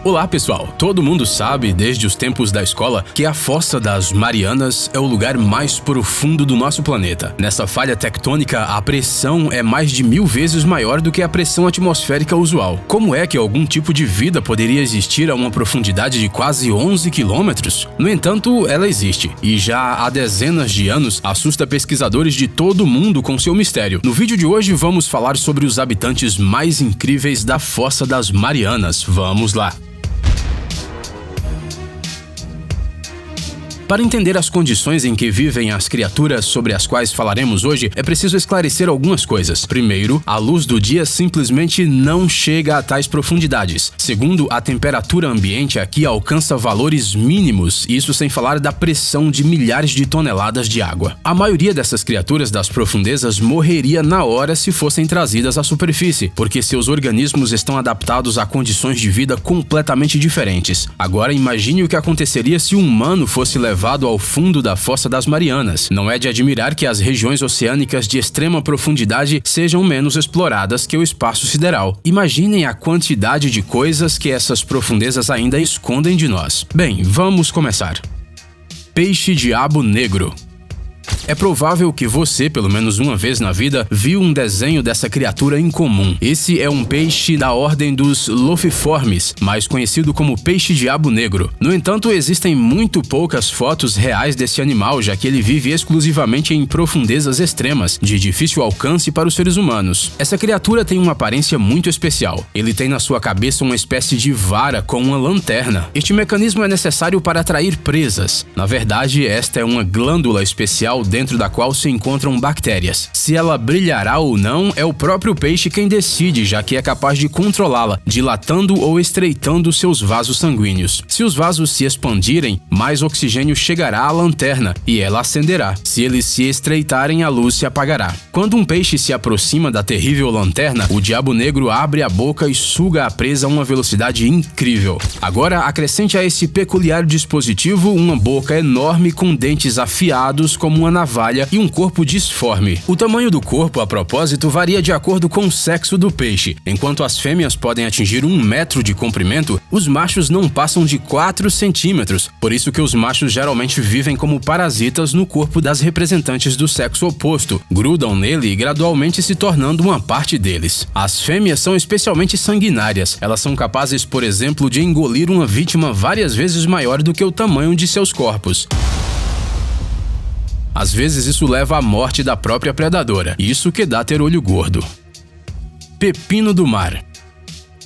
Olá pessoal, todo mundo sabe desde os tempos da escola que a Fossa das Marianas é o lugar mais profundo do nosso planeta. Nessa falha tectônica, a pressão é mais de 1000 vezes maior do que a pressão atmosférica usual. Como é que algum tipo de vida poderia existir a uma profundidade de quase 11 quilômetros? No entanto, ela existe, e já há dezenas de anos assusta pesquisadores de todo o mundo com seu mistério. No vídeo de hoje vamos falar sobre os habitantes mais incríveis da Fossa das Marianas. Vamos lá! Para entender as condições em que vivem as criaturas sobre as quais falaremos hoje, é preciso esclarecer algumas coisas. Primeiro, a luz do dia simplesmente não chega a tais profundidades. Segundo, a temperatura ambiente aqui alcança valores mínimos, isso sem falar da pressão de milhares de toneladas de água. A maioria dessas criaturas das profundezas morreria na hora se fossem trazidas à superfície, porque seus organismos estão adaptados a condições de vida completamente diferentes. Agora imagine o que aconteceria se um humano fosse levado ao fundo da Fossa das Marianas. Não é de admirar que as regiões oceânicas de extrema profundidade sejam menos exploradas que o espaço sideral. Imaginem a quantidade de coisas que essas profundezas ainda escondem de nós. Bem, vamos começar. Peixe-diabo negro. É provável que você, pelo menos uma vez na vida, viu um desenho dessa criatura incomum. Esse é um peixe da ordem dos Lophiiformes, mais conhecido como peixe-diabo negro. No entanto, existem muito poucas fotos reais desse animal, já que ele vive exclusivamente em profundezas extremas, de difícil alcance para os seres humanos. Essa criatura tem uma aparência muito especial. Ele tem na sua cabeça uma espécie de vara com uma lanterna. Este mecanismo é necessário para atrair presas. Na verdade, esta é uma glândula especial dentro da qual se encontram bactérias. Se ela brilhará ou não, é o próprio peixe quem decide, já que é capaz de controlá-la, dilatando ou estreitando seus vasos sanguíneos. Se os vasos se expandirem, mais oxigênio chegará à lanterna e ela acenderá. Se eles se estreitarem, a luz se apagará. Quando um peixe se aproxima da terrível lanterna, o diabo negro abre a boca e suga a presa a uma velocidade incrível. Agora, acrescente a esse peculiar dispositivo uma boca enorme com dentes afiados como uma navalha e um corpo disforme. O tamanho do corpo, a propósito, varia de acordo com o sexo do peixe. Enquanto as fêmeas podem atingir 1 metro de comprimento, os machos não passam de 4 centímetros. Por isso que os machos geralmente vivem como parasitas no corpo das representantes do sexo oposto, grudam nele e gradualmente se tornando uma parte deles. As fêmeas são especialmente sanguinárias. Elas são capazes, por exemplo, de engolir uma vítima várias vezes maior do que o tamanho de seus corpos. Às vezes isso leva à morte da própria predadora. Isso que dá ter olho gordo. Pepino do mar.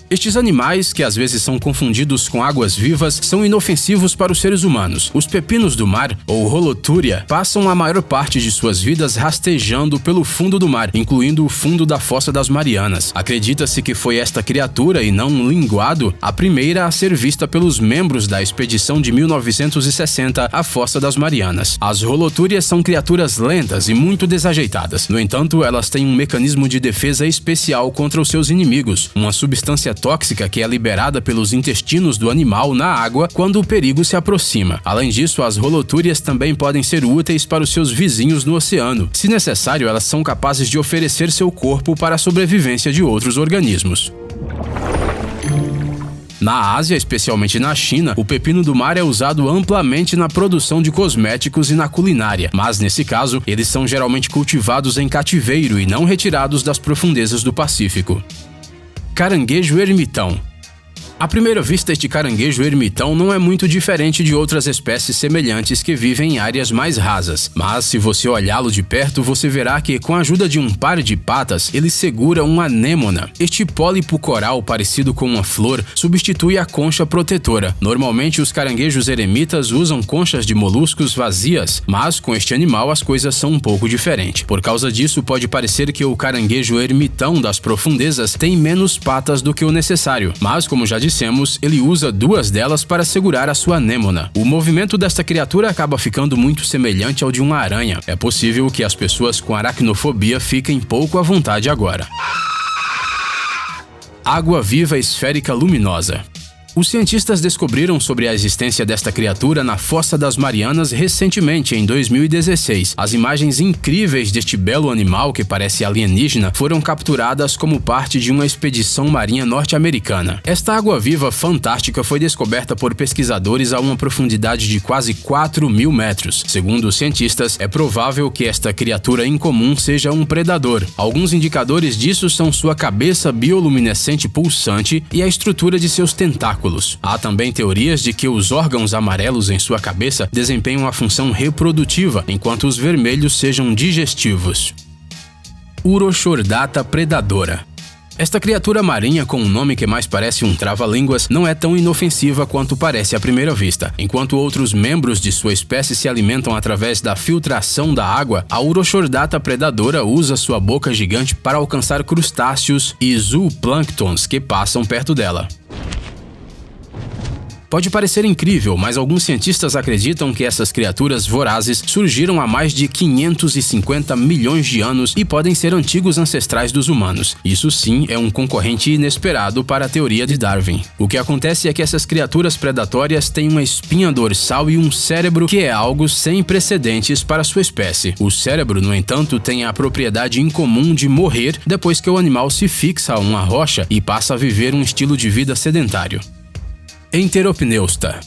Estes animais, que às vezes são confundidos com águas-vivas, são inofensivos para os seres humanos. Os pepinos do mar, ou Holothuria, passam a maior parte de suas vidas rastejando pelo fundo do mar, incluindo o fundo da Fossa das Marianas. Acredita-se que foi esta criatura, e não um linguado, a primeira a ser vista pelos membros da expedição de 1960 à Fossa das Marianas. As Holothurias são criaturas lentas e muito desajeitadas. No entanto, elas têm um mecanismo de defesa especial contra os seus inimigos, uma substância tóxica que é liberada pelos intestinos do animal na água quando o perigo se aproxima. Além disso, as Holothurias também podem ser úteis para os seus vizinhos no oceano. Se necessário, elas são capazes de oferecer seu corpo para a sobrevivência de outros organismos. Na Ásia, especialmente na China, o pepino do mar é usado amplamente na produção de cosméticos e na culinária, mas nesse caso, eles são geralmente cultivados em cativeiro e não retirados das profundezas do Pacífico. Caranguejo ermitão. À primeira vista, este caranguejo ermitão não é muito diferente de outras espécies semelhantes que vivem em áreas mais rasas. Mas se você olhá-lo de perto, você verá que, com a ajuda de um par de patas, ele segura uma anêmona. Este pólipo coral parecido com uma flor substitui a concha protetora. Normalmente, os caranguejos eremitas usam conchas de moluscos vazias, mas com este animal as coisas são um pouco diferentes. Por causa disso, pode parecer que o caranguejo ermitão das profundezas tem menos patas do que o necessário. Mas, como já dissemos, ele usa 2 delas para segurar a sua anêmona. O movimento desta criatura acaba ficando muito semelhante ao de uma aranha. É possível que as pessoas com aracnofobia fiquem pouco à vontade agora. Água-viva esférica luminosa. Os cientistas descobriram sobre a existência desta criatura na Fossa das Marianas recentemente, em 2016. As imagens incríveis deste belo animal que parece alienígena foram capturadas como parte de uma expedição marinha norte-americana. Esta água-viva fantástica foi descoberta por pesquisadores a uma profundidade de quase 4.000 metros. Segundo os cientistas, é provável que esta criatura incomum seja um predador. Alguns indicadores disso são sua cabeça bioluminescente pulsante e a estrutura de seus tentáculos. Há também teorias de que os órgãos amarelos em sua cabeça desempenham a função reprodutiva, enquanto os vermelhos sejam digestivos. Urochordata predadora. Esta criatura marinha, com um nome que mais parece um trava-línguas, não é tão inofensiva quanto parece à primeira vista. Enquanto outros membros de sua espécie se alimentam através da filtração da água, a Urochordata predadora usa sua boca gigante para alcançar crustáceos e zooplânctons que passam perto dela. Pode parecer incrível, mas alguns cientistas acreditam que essas criaturas vorazes surgiram há mais de 550 milhões de anos e podem ser antigos ancestrais dos humanos. Isso sim é um concorrente inesperado para a teoria de Darwin. O que acontece é que essas criaturas predatórias têm uma espinha dorsal e um cérebro que é algo sem precedentes para sua espécie. O cérebro, no entanto, tem a propriedade incomum de morrer depois que o animal se fixa a uma rocha e passa a viver um estilo de vida sedentário. Enteropneusta.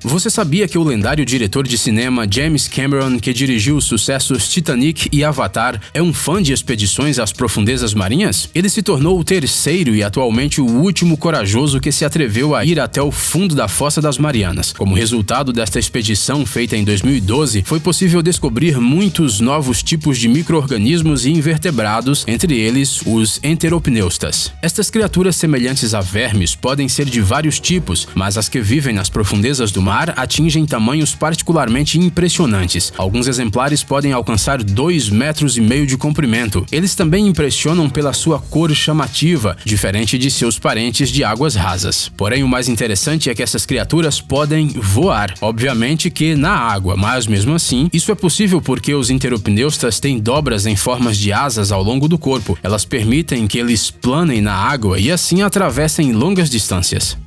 Você sabia que o lendário diretor de cinema James Cameron, que dirigiu os sucessos Titanic e Avatar, é um fã de expedições às profundezas marinhas? Ele se tornou o terceiro e atualmente o último corajoso que se atreveu a ir até o fundo da Fossa das Marianas. Como resultado desta expedição feita em 2012, foi possível descobrir muitos novos tipos de micro-organismos e invertebrados, entre eles os enteropneustas. Estas criaturas semelhantes a vermes podem ser de vários tipos, mas as que vivem nas profundezas do mar atingem tamanhos particularmente impressionantes. Alguns exemplares podem alcançar 2,5 metros de comprimento. Eles também impressionam pela sua cor chamativa, diferente de seus parentes de águas rasas. Porém, o mais interessante é que essas criaturas podem voar. Obviamente que na água, mas mesmo assim, isso é possível porque os enteropneustas têm dobras em formas de asas ao longo do corpo. Elas permitem que eles planem na água e assim atravessem longas distâncias.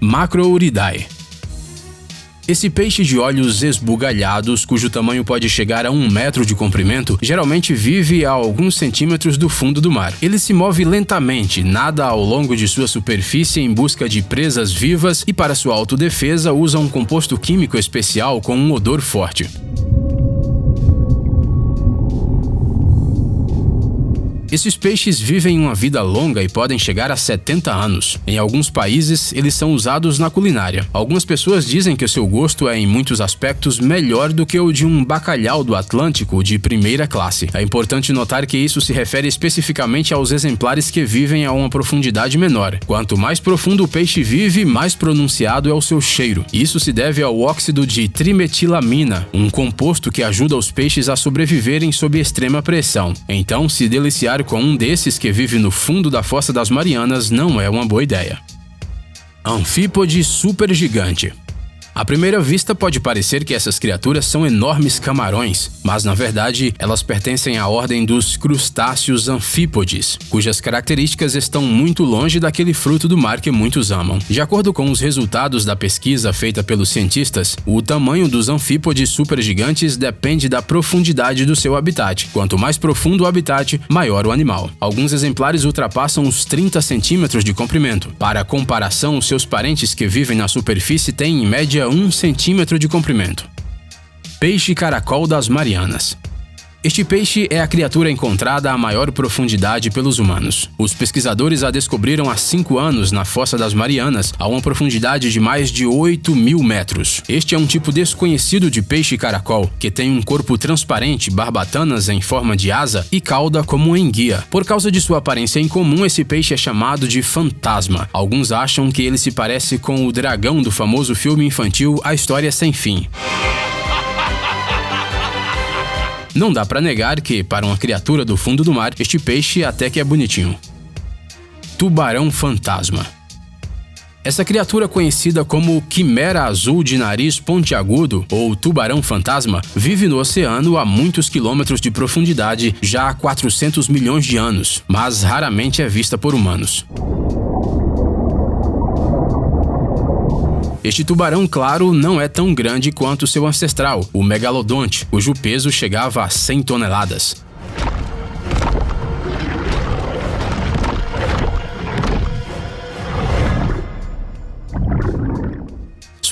Macrouridae. Esse peixe de olhos esbugalhados, cujo tamanho pode chegar a 1 metro de comprimento, geralmente vive a alguns centímetros do fundo do mar. Ele se move lentamente, nada ao longo de sua superfície em busca de presas vivas e, para sua autodefesa, usa um composto químico especial com um odor forte. Esses peixes vivem uma vida longa e podem chegar a 70 anos. Em alguns países, eles são usados na culinária. Algumas pessoas dizem que o seu gosto é, em muitos aspectos, melhor do que o de um bacalhau do Atlântico de primeira classe. É importante notar que isso se refere especificamente aos exemplares que vivem a uma profundidade menor. Quanto mais profundo o peixe vive, mais pronunciado é o seu cheiro. Isso se deve ao óxido de trimetilamina, um composto que ajuda os peixes a sobreviverem sob extrema pressão. Então, se deliciar com um desses que vive no fundo da Fossa das Marianas não é uma boa ideia. Anfípode supergigante. À primeira vista pode parecer que essas criaturas são enormes camarões, mas na verdade elas pertencem à ordem dos crustáceos anfípodes, cujas características estão muito longe daquele fruto do mar que muitos amam. De acordo com os resultados da pesquisa feita pelos cientistas, o tamanho dos anfípodes supergigantes depende da profundidade do seu habitat. Quanto mais profundo o habitat, maior o animal. Alguns exemplares ultrapassam os 30 centímetros de comprimento. Para comparação, seus parentes que vivem na superfície têm em média 1 centímetro de comprimento. Peixe caracol das Marianas. Este peixe é a criatura encontrada a maior profundidade pelos humanos. Os pesquisadores a descobriram há 5 anos na Fossa das Marianas, a uma profundidade de mais de 8.000 metros. Este é um tipo desconhecido de peixe caracol, que tem um corpo transparente, barbatanas em forma de asa e cauda como enguia. Por causa de sua aparência incomum, esse peixe é chamado de fantasma. Alguns acham que ele se parece com o dragão do famoso filme infantil A História Sem Fim. Não dá pra negar que, para uma criatura do fundo do mar, este peixe até que é bonitinho. Tubarão fantasma. Essa criatura, conhecida como quimera azul de nariz pontiagudo ou tubarão fantasma, vive no oceano a muitos quilômetros de profundidade já há 400 milhões de anos, mas raramente é vista por humanos. Este tubarão, claro, não é tão grande quanto seu ancestral, o megalodonte, cujo peso chegava a 100 toneladas.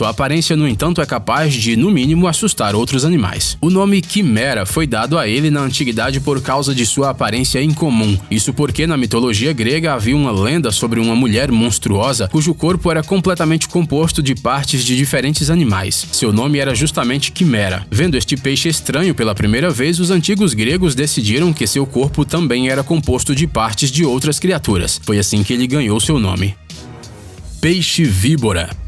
Sua aparência, no entanto, é capaz de, no mínimo, assustar outros animais. O nome quimera foi dado a ele na antiguidade por causa de sua aparência incomum. Isso porque, na mitologia grega, havia uma lenda sobre uma mulher monstruosa cujo corpo era completamente composto de partes de diferentes animais. Seu nome era justamente quimera. Vendo este peixe estranho pela primeira vez, os antigos gregos decidiram que seu corpo também era composto de partes de outras criaturas. Foi assim que ele ganhou seu nome. Peixe-víbora.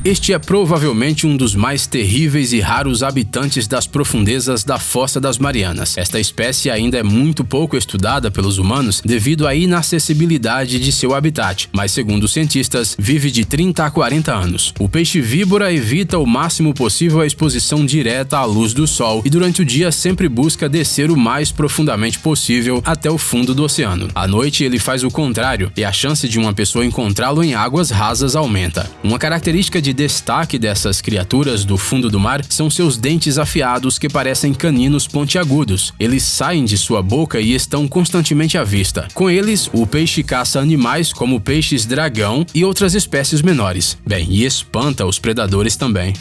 Este é provavelmente um dos mais terríveis e raros habitantes das profundezas da Fossa das Marianas. Esta espécie ainda é muito pouco estudada pelos humanos devido à inacessibilidade de seu habitat, mas segundo os cientistas, vive de 30 a 40 anos. O peixe-víbora evita o máximo possível a exposição direta à luz do sol e durante o dia sempre busca descer o mais profundamente possível até o fundo do oceano. À noite ele faz o contrário e a chance de uma pessoa encontrá-lo em águas rasas aumenta. Uma característica de destaque dessas criaturas do fundo do mar são seus dentes afiados que parecem caninos pontiagudos. Eles saem de sua boca e estão constantemente à vista. Com eles, o peixe caça animais como peixes-dragão e outras espécies menores. Bem, e espanta os predadores também.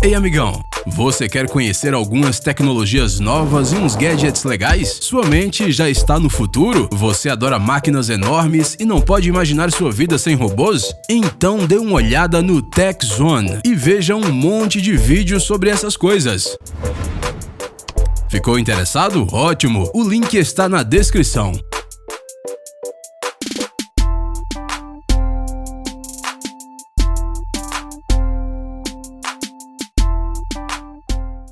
Ei, amigão! Você quer conhecer algumas tecnologias novas e uns gadgets legais? Sua mente já está no futuro? Você adora máquinas enormes e não pode imaginar sua vida sem robôs? Então dê uma olhada no Tech Zone e veja um monte de vídeos sobre essas coisas. Ficou interessado? Ótimo! O link está na descrição.